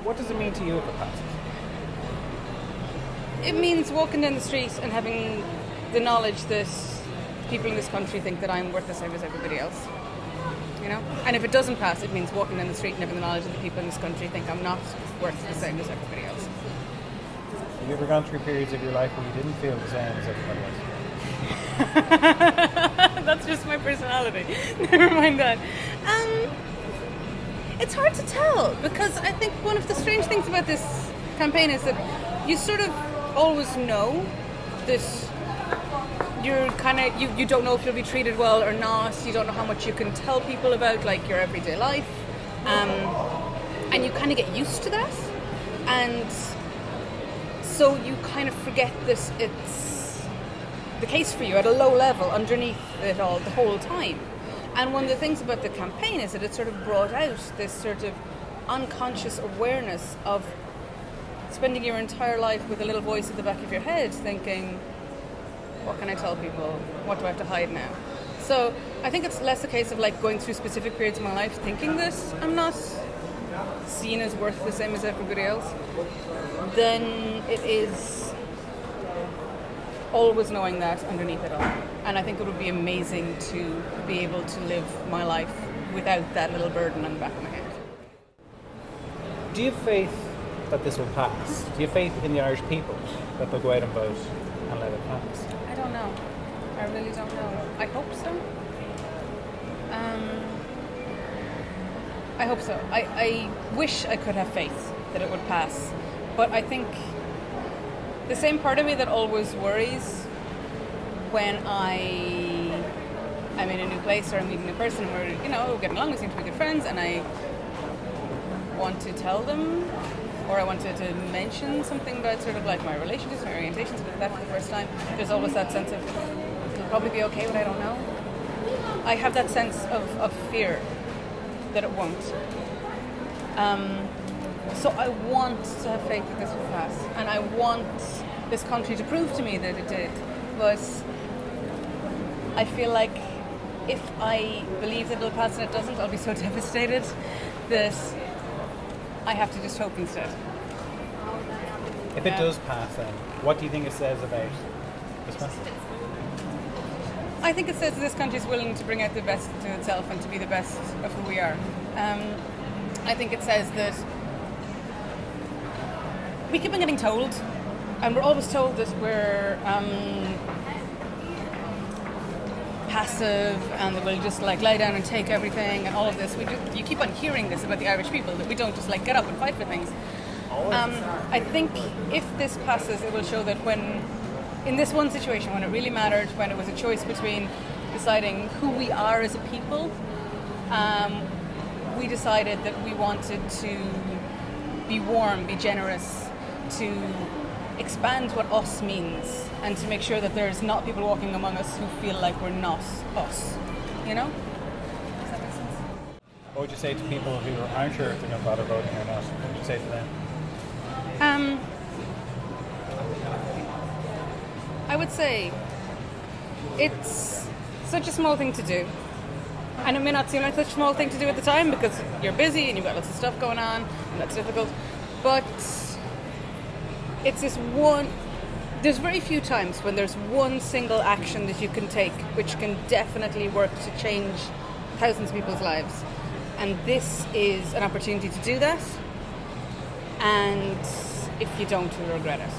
What does it mean to you if it passes? It means walking down the street and having the knowledge that people in this country think that I'm worth the same as everybody else. You know? And if it doesn't pass, it means walking down the street and having the knowledge that the people in this country think I'm not worth the same as everybody else. Have you ever gone through periods of your life where you didn't feel the same as everybody else? That's just my personality. Never mind that. It's hard to tell because I think one of the strange things about this campaign is that you sort of always know that you're kind of you don't know if you'll be treated well or not. You don't know how much you can tell people about like your everyday life, and you kind of get used to that, and so you kind of forget that it's the case for you at a low level underneath it all the whole time. And one of the things about the campaign is that it sort of brought out this sort of unconscious awareness of spending your entire life with a little voice at the back of your head thinking, what can I tell people? What do I have to hide now? So I think it's less a case of like going through specific periods of my life thinking that I'm not seen as worth the same as everybody else than it is always knowing that underneath it all. And I think it would be amazing to be able to live my life without that little burden on the back of my head. Do you have faith that this will pass? Do you have faith in the Irish people that they'll go out and vote and let it pass? I don't know. I really don't know. I hope so. I hope so. I wish I could have faith that it would pass. But I think the same part of me that always worries when I'm in a new place or I'm meeting a new person and we're, getting along, we seem to be good friends, and I want to tell them, or I wanted to mention something about sort of like my relationships, my orientations with that for the first time. There's always that sense of, it'll probably be okay, but I don't know. I have that sense of fear that it won't. So I want to have faith that this will pass, and I want this country to prove to me that it did. But I feel like if I believe that it'll pass and it doesn't, I'll be so devastated that I have to just hope instead. If it does pass, then what do you think it says about this country? I think it says that this country is willing to bring out the best to itself and to be the best of who we are. I think it says that we keep on getting told, and we're always told that we're passive and that we'll just like lie down and take everything and all of this. You keep on hearing this about the Irish people, that we don't just like get up and fight for things. I think if this passes, it will show that when, in this one situation, when it really mattered, when it was a choice between deciding who we are as a people, we decided that we wanted to be warm, be generous, to expand what us means, and to make sure that there's not people walking among us who feel like we're not us, Does that make sense? What would you say to people who aren't sure if they're going to bother voting or not? What would you say to them? I would say it's such a small thing to do, and it may not seem like such a small thing to do at the time because you're busy and you've got lots of stuff going on and that's difficult, but it's this one. There's very few times when there's one single action that you can take which can definitely work to change thousands of people's lives, and this is an opportunity to do that, and if you don't, you'll regret it.